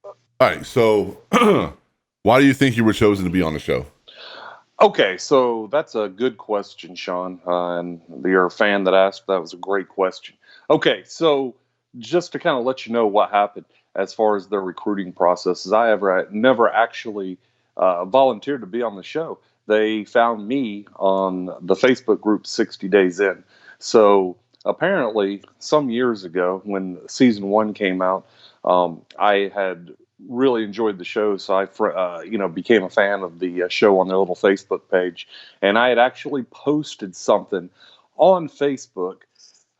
All right, so why do you think you were chosen to be on the show? Okay, so that's a good question, Sean. And you're a fan that asked. That was a great question. Okay, so just to kind of let you know what happened as far as the recruiting process, is never actually volunteered to be on the show. They found me on the Facebook group 60 Days In. So apparently, some years ago, when season one came out, I had really enjoyed the show, so I became a fan of the show on their little Facebook page, and I had actually posted something on Facebook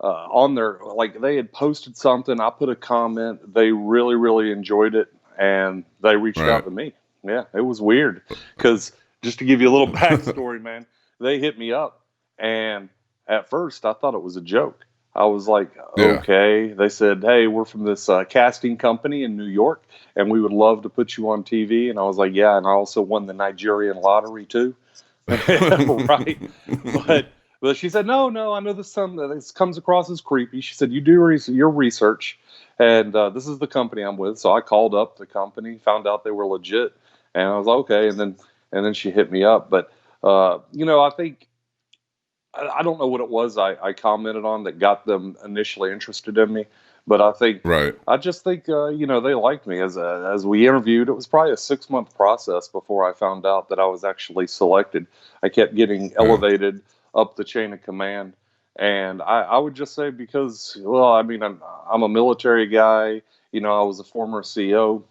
on their like they had posted something. I put a comment. They really enjoyed it, and they reached out Right. to me. Yeah, it was weird because just to give you a little backstory, man, they hit me up, and at first I thought it was a joke. I was like, Yeah. okay. They said, hey, we're from this casting company in New York, and we would love to put you on TV. And I was like, yeah, and I also won the Nigerian lottery too. Right. But she said, no, I know this comes across as creepy. She said, you do your research, and this is the company I'm with. So I called up the company, found out they were legit, and I was like, okay. And then she hit me up. But I think I don't know what it was I commented on that got them initially interested in me, but Right. I just think they liked me as we interviewed. It was probably a 6 month process before I found out that I was actually selected. I kept getting Yeah. elevated up the chain of command, and I would just say because well, I mean I'm a military guy. I was a former CO,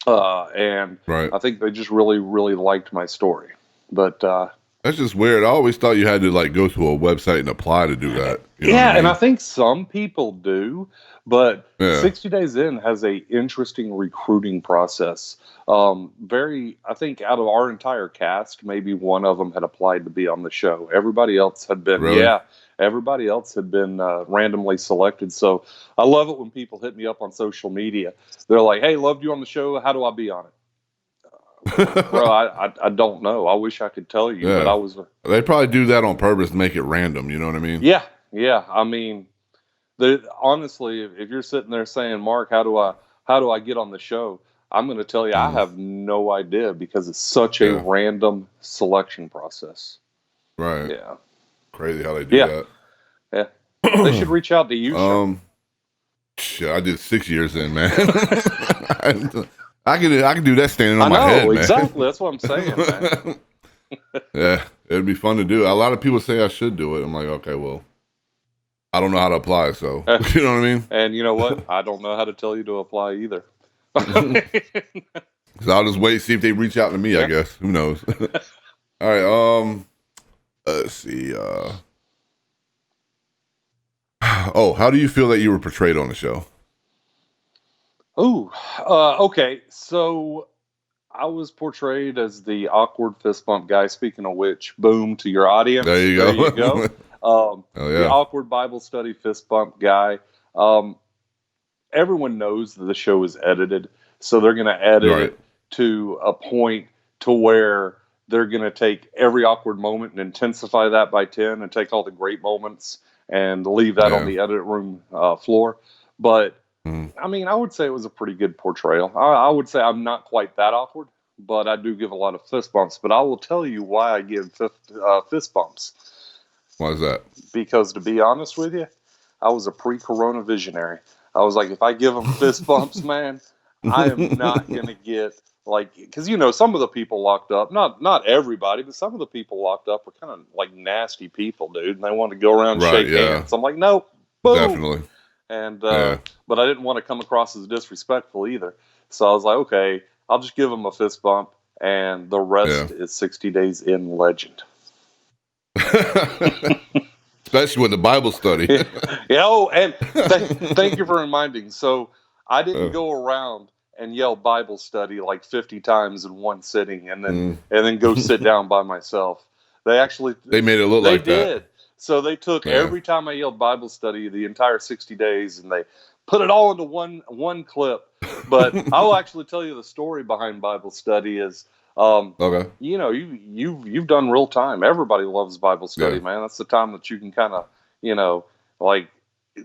and Right. I think they just really liked my story. But That's just weird. I always thought you had to like go to a website and apply to do that. You know what I Yeah, and I mean? think some people do, but Yeah. 60 Days In has a interesting recruiting process. I think out of our entire cast, maybe one of them had applied to be on the show. Really? Everybody else had been randomly selected. So I love it when people hit me up on social media. They're like, "Hey, loved you on the show. How do I be on it?" Like, bro, I don't know. I wish I could tell you, but Yeah. I was, They probably do that on purpose to make it random. You know what I mean? yeah, yeah. I mean, honestly, if you're sitting there saying, "Mark, how do I get on the show?" I'm going to tell you, I Mm, have no idea because it's such a yeah. random selection process. Right. Yeah, Crazy how they do yeah, that. yeah. They should reach out to you, Sean. um. Shit, I did 6 years in, man. I can do that standing on I my know head, man. exactly. That's what I'm saying, man. Yeah, it'd be fun to do. A lot of people say I should do it. I'm like, okay, well, I don't know how to apply, so you know what And you know what? I don't know how to tell you to apply either. I mean? So I'll just wait, see if they reach out to me. I Yeah. guess who knows. All right. Let's see. Oh, how do you feel that you were portrayed on the show? Ooh. Okay. So I was portrayed as the awkward fist bump guy. Speaking of which, boom to your There audience. you There you go. go. Oh The yeah. awkward Bible study fist bump guy. Um, Everyone knows that the show is edited, so they're going to edit Right. it to a point to where they're going to take every awkward moment and intensify that by 10 and take all the great moments and leave that on Yeah. the edit room floor. But Mm. I mean, I would say it was a pretty good portrayal. I would say I'm not quite that awkward, but I do give a lot of fist bumps. But I will tell you why I give fist bumps. Why is that? Because to be honest with you, I was a pre-corona visionary. I was like, if I give them fist bumps, man, I am not gonna get like, because some of the people locked up, not everybody, but some of the people locked up were kind of like nasty people, dude, and they wanted to go around and Right. shake Yeah. hands. I'm like, nope, boom, Definitely. and Yeah. but I didn't want to come across as disrespectful either. So I was like, okay, I'll just give them a fist bump, and the Yeah. rest is 60 Days in legend. Especially with the Bible study. Yeah. Oh, and thank you for reminding. So I didn't Uh, go around and yell Bible study like 50 times in one sitting and then mm. go sit down by myself. They actually They made it look they like that. did. So they took Yeah. every time I yelled Bible study the entire 60 days and they put it all into one clip. But I will actually tell you the story behind Bible study is Okay. you've done real time. Everybody loves Bible Yeah. study, man. That's the time that you can kind of, you know, like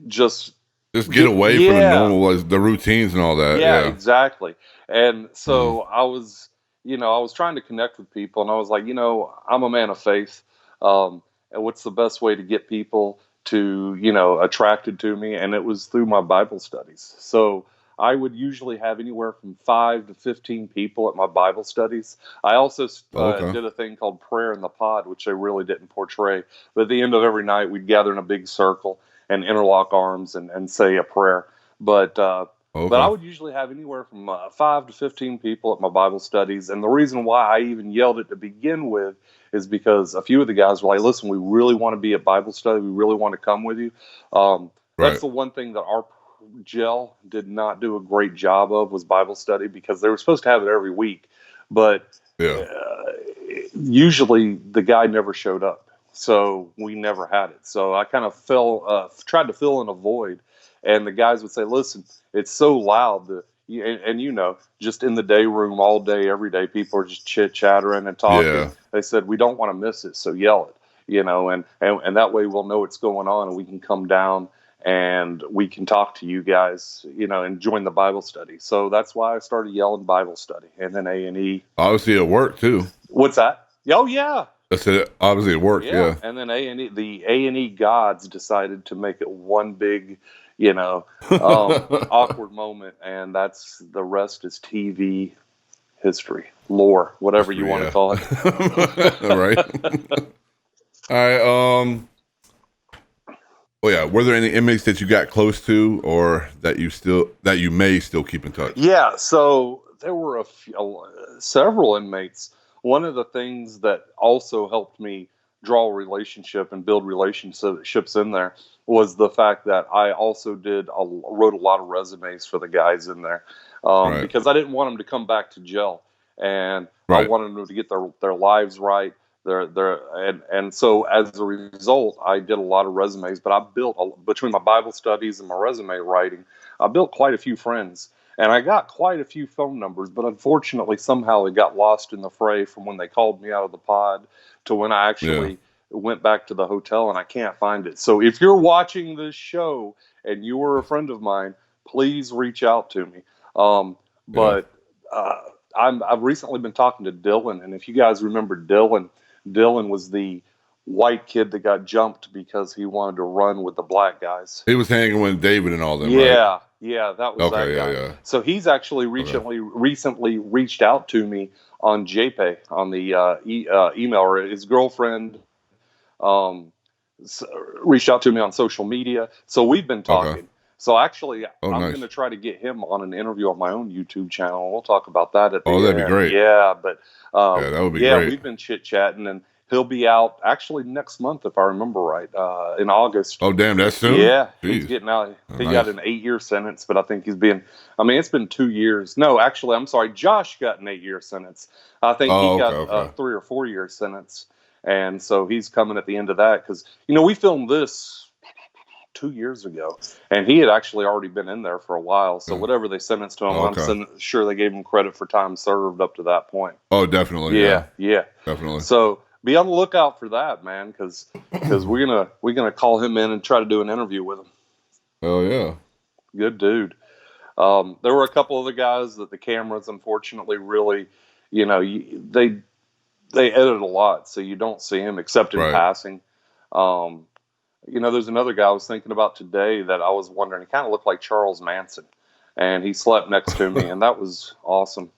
just Just get away from the normal, like, the routines and all that. Yeah, Yeah. exactly. And so I was, I was trying to connect with people, and I was like, I'm a man of faith. And what's the best way to get people to, attracted to me? And it was through my Bible studies. So I would usually have anywhere from 5 to 15 people at my Bible studies. I also Okay. did a thing called Prayer in the Pod, which they really didn't portray. But at the end of every night, we'd gather in a big circle and interlock arms and say a prayer. But I Okay. would usually have anywhere from 5 to 15 people at my Bible studies. And the reason why I even yelled it to begin with is because a few of the guys were like, listen, we really want to be at Bible study. We really want to come with you. That's Right. the one thing that our gel did not do a great job of was Bible study, because they were supposed to have it every week. But Yeah. usually the guy never showed up. So we never had it. So I kind of tried to fill in a void. And the guys would say, listen, it's so loud that, and just in the day room all day, every day, people are just chit chattering and talking. Yeah. They said, we don't want to miss it. So yell it, and that way we'll know what's going on, and we can come down and we can talk to you guys, and join the Bible study. So that's why I started yelling Bible study, and then A&E. Obviously, it worked too. What's that? Oh, yeah. I said, obviously, it worked. Yeah. And then the A&E gods decided to make it one big, awkward moment, and that's the rest is TV history, lore, whatever you want to call it. Right. All right. Oh yeah. Were there any inmates that you got close to, or that you may still keep in touch? Yeah. So there were several inmates. One of the things that also helped me draw a relationship and build relationships in there was the fact that I also wrote a lot of resumes for the guys in there, Right. because I didn't want them to come back to jail, and I Right. wanted them to get their lives right. And so as a result, I did a lot of resumes, but I built, between my Bible studies and my resume writing, I built quite a few friends. And I got quite a few phone numbers, but unfortunately, somehow it got lost in the fray from when they called me out of the pod to when I actually went back to the hotel, and I can't find it. So if you're watching this show and you were a friend of mine, please reach out to me. But I've recently been talking to Dylan, and if you guys remember Dylan was the white kid that got jumped because he wanted to run with the black guys. He was hanging with David and all them. Yeah, right? yeah, that was that guy. Yeah. So he's actually recently reached out to me on JPay, on the email. Or his girlfriend reached out to me on social media. So we've been talking. Okay. So actually, I'm nice. going to try to get him on an interview on my own YouTube channel. We'll talk about that at the that'd end. be great. Yeah, but that would be great. We've been chit chatting, and he'll be out actually next month, if I remember right, in August. Oh, damn, that's soon? Yeah, Jeez. he's getting out. He nice. got an 8-year sentence, but I think it's been 2 years. No, actually, I'm sorry. Josh got an 8-year sentence. I think he got a 3 or 4 year sentence. And so he's coming at the end of that because, we filmed this 2 years ago, and he had actually already been in there for a while. So whatever they sentenced to him, I'm sure they gave him credit for time served up to that point. Oh, definitely. Yeah. Definitely. So be on the lookout for that, man, because we're gonna call him in and try to do an interview with him. Oh yeah, good dude. There were a couple of the guys that the cameras, unfortunately, really, they edit a lot, so you don't see him except in passing. There's another guy I was thinking about today that I was wondering. He kind of looked like Charles Manson, and he slept next to me, and that was awesome.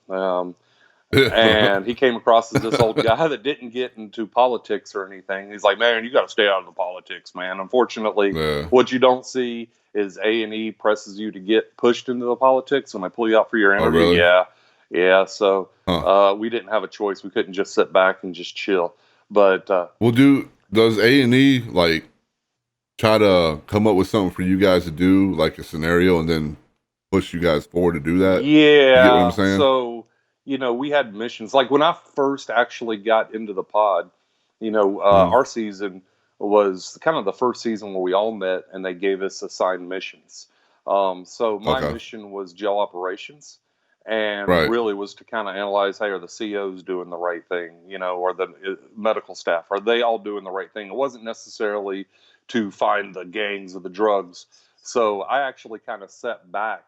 And he came across as this old guy that didn't get into politics or anything. He's like, man, you got to stay out of the politics, man. Unfortunately, what you don't see is A&E presses you to get pushed into the politics when they pull you out for your interview. Oh, really? Yeah. So we didn't have a choice. We couldn't just sit back and just chill. But does A&E like try to come up with something for you guys to do, like a scenario, and then push you guys forward to do that? Yeah. You get what I'm saying? So, we had missions. Like when I first actually got into the pod, our season was kind of the first season where we all met and they gave us assigned missions. So my mission was jail operations, and really was to kind of analyze, hey, are the COs doing the right thing? Or the medical staff, are they all doing the right thing? It wasn't necessarily to find the gangs or the drugs, So I actually kind of sat back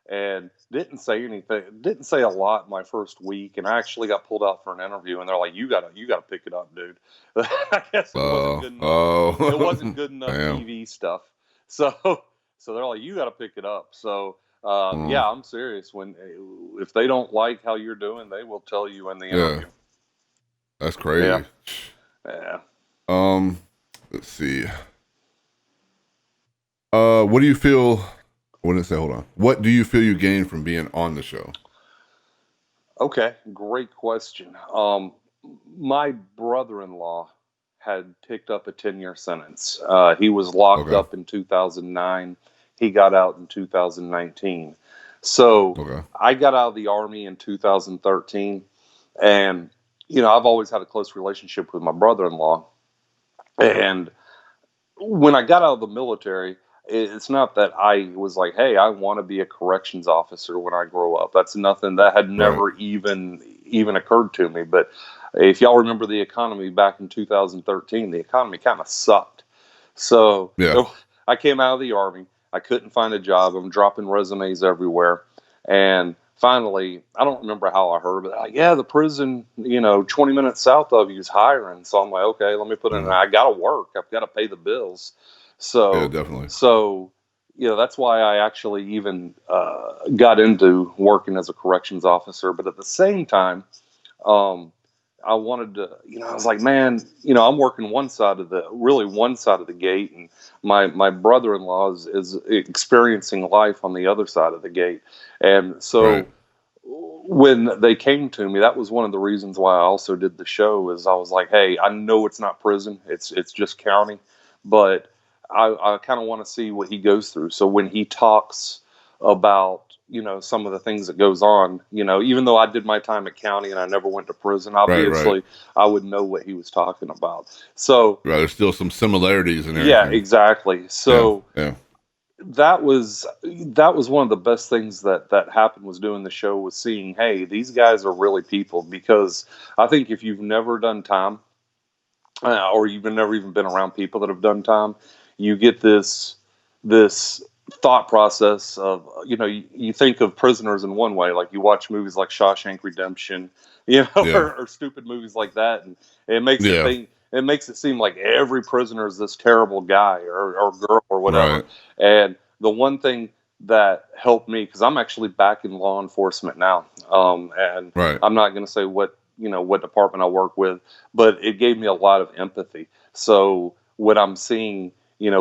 and didn't say anything, didn't say a lot my first week, and I actually got pulled out for an interview, and they're like, "You gotta pick it up, dude." I guess it wasn't good enough. It wasn't Oh, good enough damn. TV stuff. So, so they're like, "You got to pick it up." So, Mm, yeah, I'm serious. When if they don't like how you're doing, they will tell you in the yeah, interview. that's Yeah, crazy. yeah. Um, let's see. What do you feel? What did I say? Hold on. What do you feel you gained from being on the show? Okay, great question. My brother-in-law had picked up a 10-year sentence. He was locked Okay. up in 2009. He got out in 2019. So Okay. I got out of the army in 2013, and I've always had a close relationship with my brother-in-law. And when I got out of the military, it's not that I was like, "Hey, I want to be a corrections officer when I grow up." That's nothing that had Right. never even occurred to me. But if y'all remember the economy back in 2013, the economy kind of sucked. So Yeah. I came out of the army. I couldn't find a job. I'm dropping resumes everywhere, and finally, I don't remember how I heard, but yeah, the prison, 20 minutes south of you is hiring. So I'm like, okay, let me put in. Mm, I got to work. I've got to pay the bills. yeah. So, Definitely. so that's why I actually even got into working as a corrections officer. But at the same time, um, I wanted to, I was like, man, I'm working one side of the gate, and my brother-in-law is experiencing life on the other side of the gate, and Right. so when they came to me, that was one of the reasons why I also did the show. Is I was like, hey, I know it's not prison, it's just county, but I kind of want to see what he goes through. So when he talks about some of the things that goes on, even though I did my time at county and I never went to prison, Right. Right. obviously I would know what he was talking about. So Right. There's still some similarities and yeah, everything. exactly. Yeah. So Yeah. that was one of the best things that happened, was doing the show, was seeing, hey, these guys are really people. Because I think if you've never done time, or you've never even been around people that have done time, you get this thought process of, you think of prisoners in one way, like you watch movies like Shawshank Redemption, Yeah. or stupid movies like that, and it makes it Yeah. think it makes it seem like every prisoner is this terrible guy or girl or whatever. Right. And the one thing that helped me, because I'm actually back in law enforcement now, and Right. I'm not going to say what department I work with, but it gave me a lot of empathy. So when I'm seeing,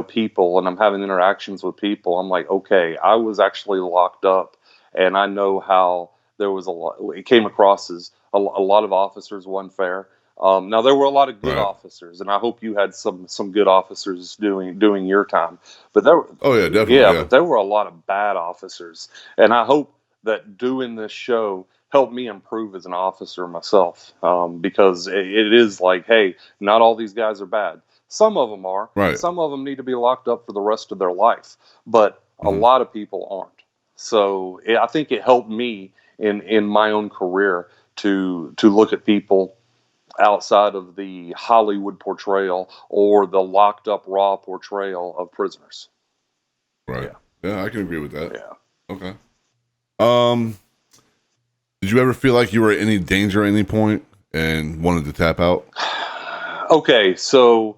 people, and I'm having interactions with people, I'm like, okay, I was actually locked up, and I know how there was a lot. It came across as a lot of officers weren't fair. Now there were a lot of good Right. officers, and I hope you had some good officers doing your time. But Oh yeah. Definitely. yeah, Yeah. but there were a lot of bad officers, and I hope that doing this show helped me improve as an officer myself, because it is like, hey, not all these guys are bad. Some of them are. Right. Some of them need to be locked up for the rest of their life, but a Hmm. lot of people aren't. So I think it helped me in my own career to look at people outside of the Hollywood portrayal or the locked up raw portrayal of prisoners. Right. Yeah, Yeah. I can agree with that. yeah. Okay. Um. Did you ever feel like you were in any danger at any point and wanted to tap out? Okay, so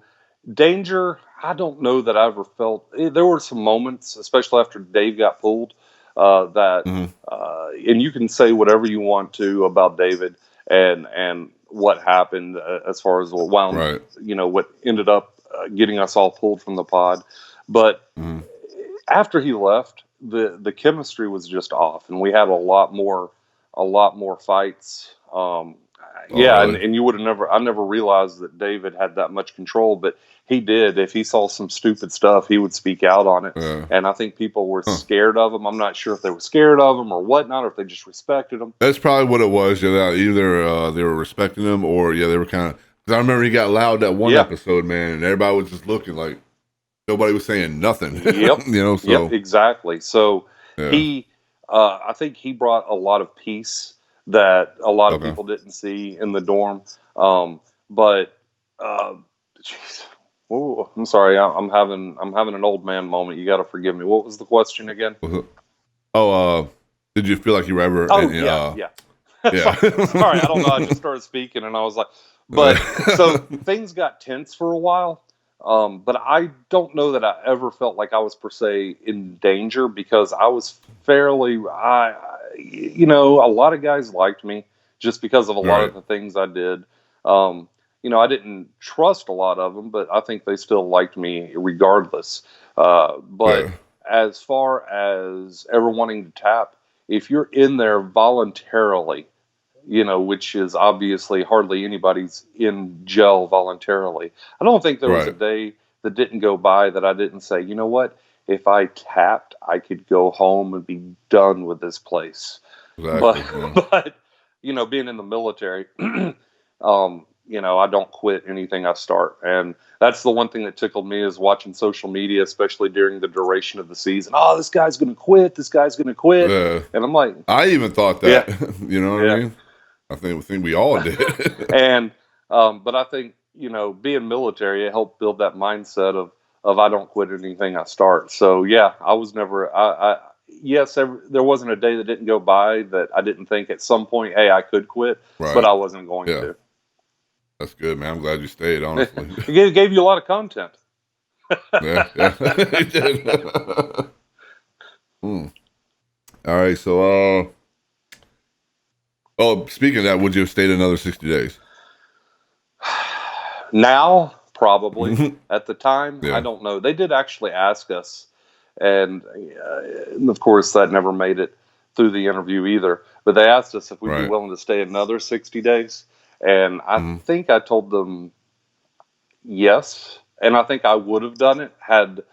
danger, I don't know that I ever felt. There were some moments, especially after Dave got pulled, Hmm. and you can say whatever you want to about David and what happened, as far as Right. what ended up getting us all pulled from the pod. But Hmm. after he left, the chemistry was just off, and we had a lot more fights. Oh Yeah, and, really? and you would have never, I never realized that David had that much control, but he did. If he saw some stupid stuff, he would speak out on it. Yeah. And I think people were Huh. scared of him. I'm not sure if they were scared of him or whatnot, or if they just respected him. That's probably what it was. Yeah. Either they were respecting him, or yeah, they were kind of. Because I remember he got loud that one Yeah. episode, man, and everybody was just looking like nobody was saying nothing. Yep. Yep. So Exactly. So yeah. he, I think he brought a lot of peace that a lot of Okay. people didn't see in the dorm. But, uh, geez. Oh, I'm sorry. I'm having an old man moment. You got to forgive me. What was the question again? Oh, did you feel like you were ever? Oh, yeah, yeah. Yeah. Sorry, I don't know. I just started speaking, and I was like, but so things got tense for a while. But I don't know that I ever felt like I was per se in danger because I was fairly, you know, a lot of guys liked me just because of a lot Right. of the things I did. You know, I didn't trust a lot of them, but I think they still liked me regardless. But Yeah. as far as ever wanting to tap, if you're in there voluntarily, you know, which is obviously hardly anybody's in jail voluntarily. I don't think there was a Right. day that didn't go by that I didn't say, you know what, if I tapped, I could go home and be done with this place. Exactly. But, Yeah. but, you know, being in the military, you know, I don't quit anything I start. And that's the one thing that tickled me is watching social media, especially during the duration of the season. Oh, this guy's going to quit. This guy's going to quit. Yeah. And I'm like, I even thought yeah, that. You know what I yeah. mean? I think we all did. And but I think you know being military it helped build that mindset of I don't quit anything I start. So yeah, I was never I yes there wasn't a day that didn't go by that I didn't think at some point hey I could quit, but Right. I wasn't going Yeah. to. That's good, man. I'm glad you stayed, honestly. It gave you a lot of content. Yeah. Yeah. You did. Hmm. All right. So, oh, speaking of that, would you have stayed another 60 days? Now, probably. At the time, I Yeah. don't know. They did actually ask us, and of course, that never made it through the interview either. But they asked us if we'd be Right. willing to stay another 60 days. And I Hmm. think I told them yes. And I think I would have done it had it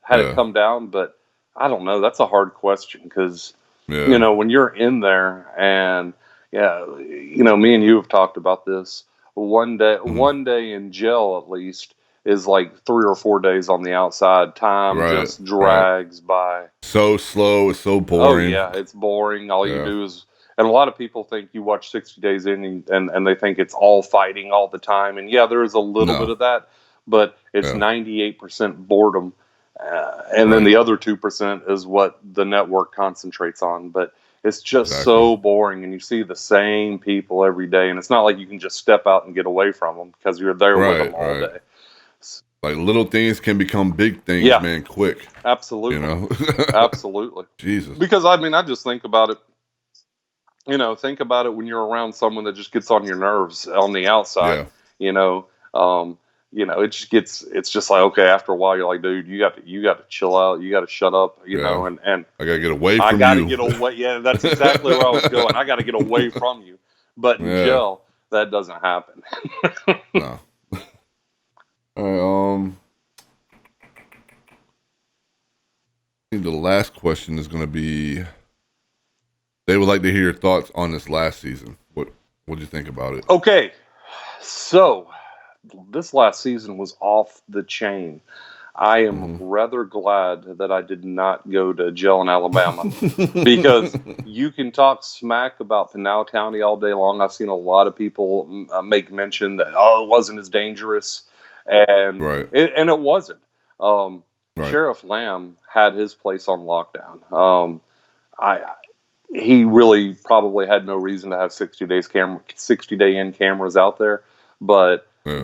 Yeah. come down. But I don't know. That's a hard question because, you Yeah. know, when you're in there and, yeah, you know, me and you have talked about this Hmm. one day in jail at least is like 3 or 4 days on the outside. Time Right. just Right. drags by. So slow. It's so Oh boring. yeah, it's boring. All you Yeah. do is, and a lot of people think you watch 60 Days in and they think it's all fighting all the time. And yeah, there is a little bit No. of that, but it's Yeah. 98% boredom. And then Right. the other 2% is what the network concentrates on. But it's just Exactly. so boring, and you see the same people every day. And it's not like you can just step out and get away from them because you're there with them Right. all Right. day. Like little things can become big things, Yeah, man, quick. You absolutely. know? Absolutely. Jesus. Because I mean, I just think about it. You know, think about it when you're around someone that just gets on your nerves on the outside. Yeah. You know, you know, it's just like okay, after a while, you're like, dude, you got to chill out, you got to shut up, you Yeah. know, and I gotta get away I from got to you. get away. Yeah, that's exactly where I was going. I got to get away from you, but in Yeah. jail, that doesn't happen. No. All right. I think the last question is gonna be. They would like to hear your thoughts on this last season. What do you think about it? Okay, so this last season was off the chain. I am Hmm. rather glad that I did not go to jail in Alabama because you can talk smack about Pinal County all day long. I've seen a lot of people make mention that it wasn't as dangerous, and Right. it wasn't. Um, Right. Sheriff Lamb had his place on lockdown. I he really probably had no reason to have 60 day in cameras out there, but Yeah.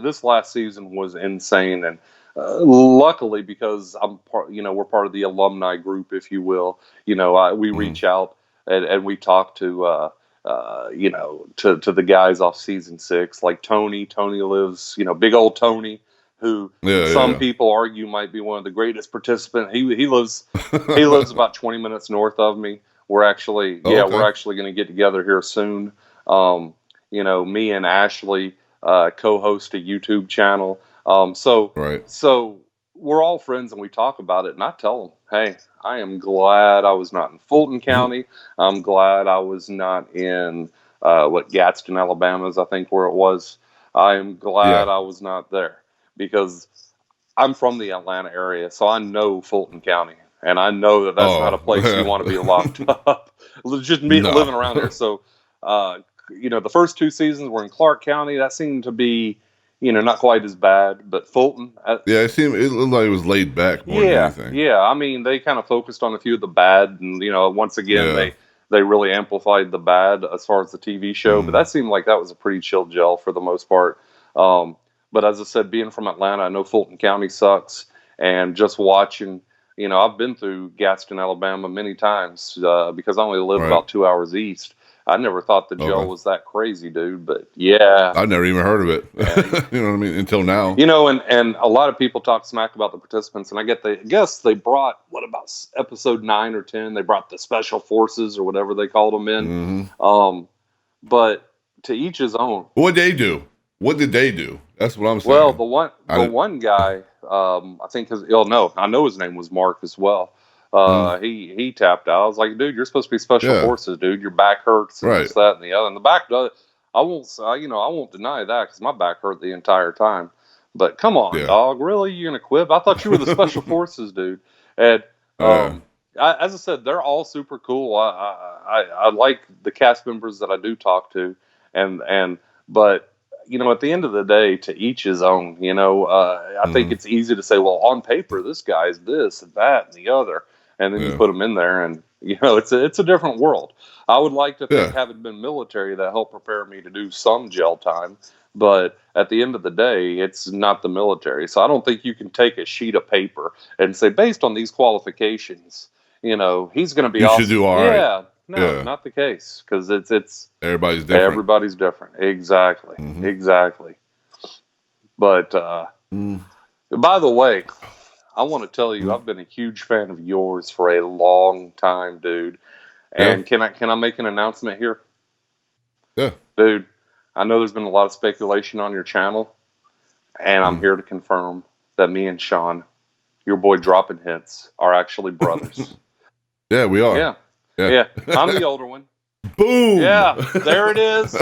this last season was insane, and luckily because I'm part, you know, we're part of the alumni group, if you will. You know, we Hmm. reach out and we talk to you know to the guys off season 6, like Tony. Tony lives, you know, big old Tony, who Yeah. some Yeah. people argue might be one of the greatest participants. He lives about 20 minutes north of me. We're Okay. actually going to get together here soon. You know, me and Ashley co-host a YouTube channel. Right. So we're all friends and we talk about it. And I tell them, hey, I am glad I was not in Fulton County. I'm glad I was not in Gadsden, Alabama is I think where it was. I am Yeah. glad I was not there because I'm from the Atlanta area, so I know Fulton County, and I know that that's not Oh. a place you want to be locked up. Just me No. living around there. So, uh, you know, the first 2 seasons were in Clark County. That seemed to be, not quite as bad. But Fulton, Yeah, it looked like it was laid back more than anything. yeah. I mean, they kind of focused on a few of the bad, and once again, Yeah. they really amplified the bad as far as the TV show. But that seemed like that was a pretty chill gel for the most part. But as I said, being from Atlanta, I know Fulton County sucks, and just watching. I've been through Gaston, Alabama many times because I only live about 2 hours east. I never thought the jail was that crazy, dude. But yeah, I've never even heard of it. You know what I mean? Until now. And a lot of people talk smack about the participants, and I guess they brought, what about episode 9 or 10? They brought the special forces or whatever they called them in. But to each his own. What they do? What did they do? That's what I'm saying. Well, the one guy, I think I know his name was Mark as well. He tapped out. I was like, dude, you're supposed to be special forces, dude. Your back hurts and this, that, and the other. And the back does. I won't deny that because my back hurt the entire time. But come on, dog, really? You're gonna quit? I thought you were the special forces, dude. And as I said, they're all super cool. I like the cast members that I do talk to, but. At the end of the day, to each his own. I think it's easy to say, well, on paper, this guy's this and that and the other, and then you put them in there, and it's a different world. I would like to think, having been military, that helped prepare me to do some jail time, but at the end of the day, it's not the military, so I don't think you can take a sheet of paper and say, based on these qualifications, he's going to be awesome. You should do all right. Yeah. No, not the case, because it's everybody's different. Everybody's different. Exactly. Exactly. But by the way, I want to tell you, I've been a huge fan of yours for a long time, dude. And can I make an announcement here? Yeah. Dude, I know there's been a lot of speculation on your channel, and I'm here to confirm that me and Sean, your boy DropnHItz, are actually brothers. Yeah, we are. Yeah, I'm the older one. Boom! Yeah, there it is.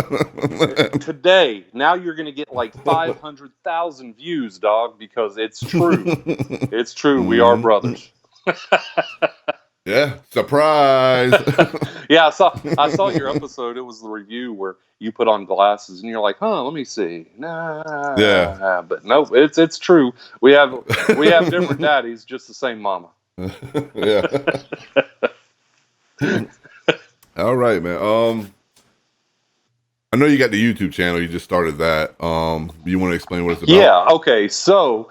Today, now you're going to get like 500,000 views, dog, because it's true. It's true. We are brothers. Yeah, surprise. Yeah, I saw your episode. It was the review where you put on glasses and you're like, let me see. Nah. Yeah. But no, it's true. We have different daddies, just the same mama. Yeah. All right, man. I know you got the YouTube channel. You just started that. You want to explain what it's about? Yeah. Okay. So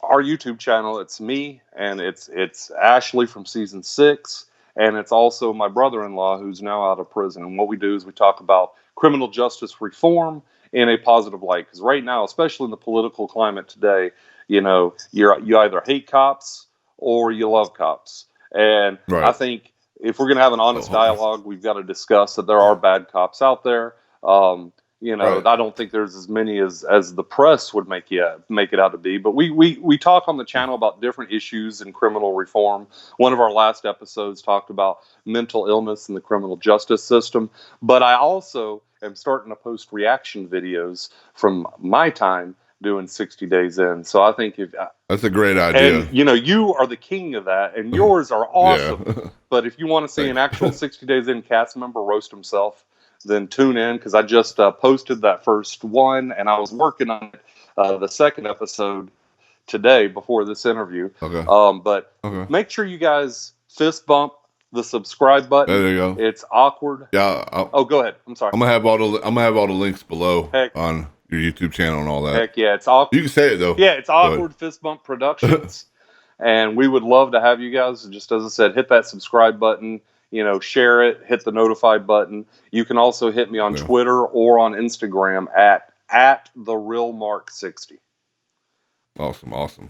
our YouTube channel, it's me and it's Ashley from season 6, and it's also my brother-in-law who's now out of prison. And what we do is we talk about criminal justice reform in a positive light. Because right now, especially in the political climate today, you either hate cops or you love cops. And I think if we're going to have an honest dialogue, we've got to discuss that there are bad cops out there. I don't think there's as many as the press would make it out to be. But we talk on the channel about different issues in criminal reform. One of our last episodes talked about mental illness in the criminal justice system. But I also am starting to post reaction videos from my time doing 60 Days In. So I think that's a great idea. And you are the king of that, and yours are awesome. Yeah. But if you want to see an actual 60 Days In cast member roast himself, then tune in, because I just posted that first one, and I was working on the second episode today before this interview. But make sure you guys fist bump the subscribe button. There you go. It's awkward. Yeah. Go ahead. I'm sorry. I'm gonna have all the links below on your YouTube channel and all that. Heck yeah, it's awkward. You can say it though. Yeah, it's Awkward Fist Bump Productions, and we would love to have you guys. Just as I said, hit that subscribe button. Share it. Hit the notify button. You can also hit me on Twitter or on Instagram at TheRealMark60. Awesome.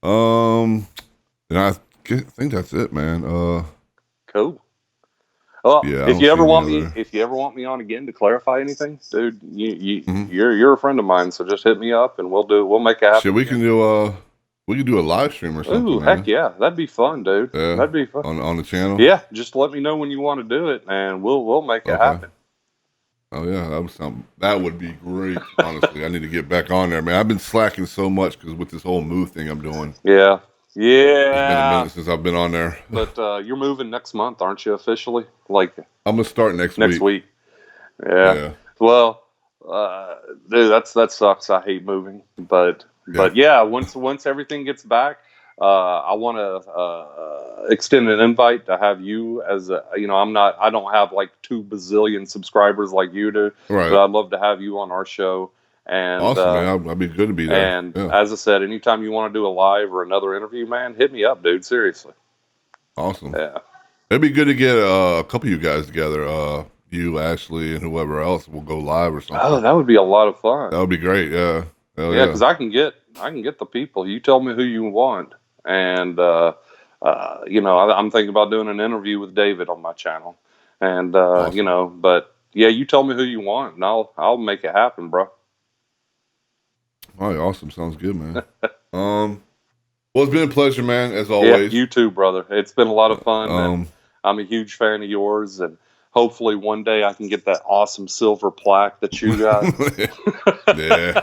And I think that's it, man. Cool. Well, if you ever want me on again to clarify anything, dude, you're a friend of mine, so just hit me up and we'll make it happen. Shit, we can do a live stream or something. Ooh, heck yeah, that'd be fun, dude. Yeah, that'd be fun on the channel. Yeah, just let me know when you want to do it, and we'll make it happen. Oh yeah, that would be great. Honestly, I need to get back on there, man. I've been slacking so much because with this whole move thing I'm doing. Yeah. It's been a minute since I've been on there. But you're moving next month, aren't you? Officially, I'm gonna start next week. Yeah. Well, Dude, that sucks. I hate moving, but yeah, once everything gets back, I want to extend an invite to have you as a. I don't have like 2 bazillion subscribers like you do, Right. but I'd love to have you on our show. And Awesome, man. I'd be good to be there. and Yeah. as I said, anytime you want to do a live or another interview, man, hit me up, dude. Seriously. Awesome. Yeah. It'd be good to get a couple of you guys together. You, Ashley, and whoever else will go live or something. Oh, that would be a lot of fun. That would be great. Yeah. Hell Yeah, because I can get the people. You tell me who you want, and I'm thinking about doing an interview with David on my channel, and Awesome. but yeah, you tell me who you want, and I'll make it happen, bro. All right, awesome. Sounds good, man. Well, it's been a pleasure, man, as Yeah, always. you too, brother. It's been a lot of fun, and Um, I'm a huge fan of yours, and hopefully one day I can get that awesome silver plaque that you got. yeah.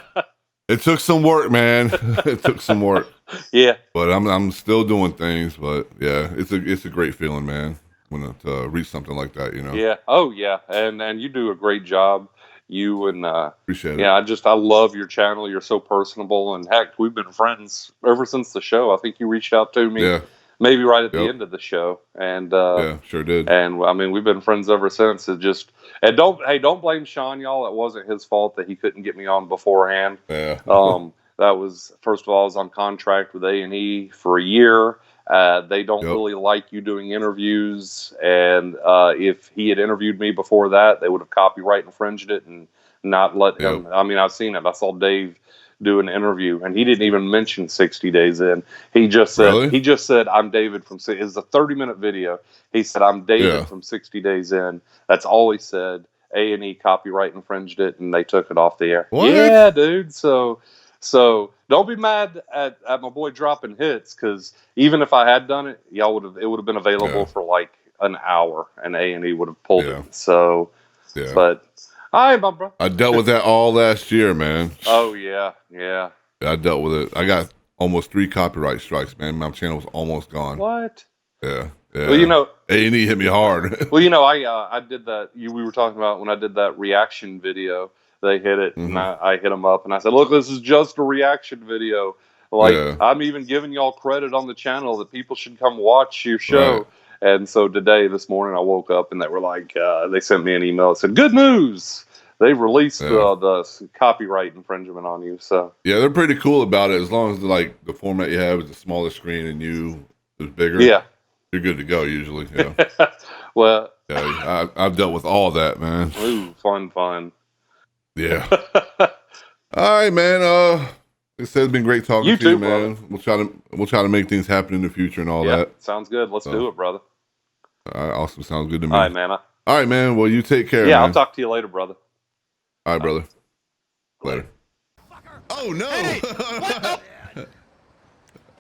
It took some work, man. It took some work. Yeah. But I'm still doing things. But yeah, it's a great feeling, man, when it reach something like that, you know. Yeah. Oh yeah. And you do a great job. You and Appreciate it. yeah, I love your channel. You're so personable, and heck, we've been friends ever since the show. I think you reached out to me Yeah. maybe right at the Yep. end of the show, and Yeah, sure did. and I mean we've been friends ever since. It just and don't blame Sean, y'all. It wasn't his fault that he couldn't get me on beforehand. Yeah. That was first of all, I was on contract with A&E for a year. They don't Yep. really like you doing interviews, and if he had interviewed me before that, they would have copyright infringed it and not let him. Yep. I mean, I've seen it. I saw Dave do an interview, and he didn't even mention 60 days in. He just said, Really? "I'm David from." It's a 30-minute video. He said, "I'm David Yeah. from 60 Days In." That's all he said. A&E copyright infringed it, and they took it off the air. What? Yeah, dude. So don't be mad at my boy DropnHItz, because even if I had done it, it would have been available Yeah. for like an hour, and A&E would have pulled Yeah. it. So, Yeah. but all right, my bro. I dealt with that all last year, man. Oh yeah, yeah. I dealt with it. I got almost 3 copyright strikes, man. My channel was almost gone. What? Yeah. Yeah. Well, A&E hit me hard. Well, I did that. We were talking about when I did that reaction video. They hit it, and I hit them up, and I said, "Look, this is just a reaction video. Like, Yeah. I'm even giving y'all credit on the channel that people should come watch your show." Right. And so this morning, I woke up, and they were like, they sent me an email that said, "Good news! They've released the copyright infringement on you." So yeah, they're pretty cool about it. As long as the format you have is a smaller screen and you is bigger. yeah, You're good to go usually. Yeah. well, Yeah, I've dealt with all that, man. ooh, fun. Yeah. All right, man. Like I said, it's been great talking You to you, too, man. brother. We'll try to make things happen in the future and all Yeah, that. sounds good. Let's do it, brother. All right, awesome. Sounds good to me. All right, man. All right, man. Well, you take care. Yeah, man. I'll talk to you later, brother. All right, brother. Later. Oh no! Hey, what the?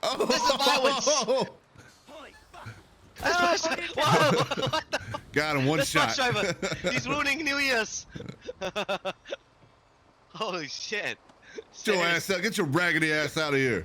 Oh, This is violence. That's my Whoa! What the? got him one That's my shot. driver. He's ruining New Year's. Holy shit! Get your ass out! Get your raggedy ass out of here!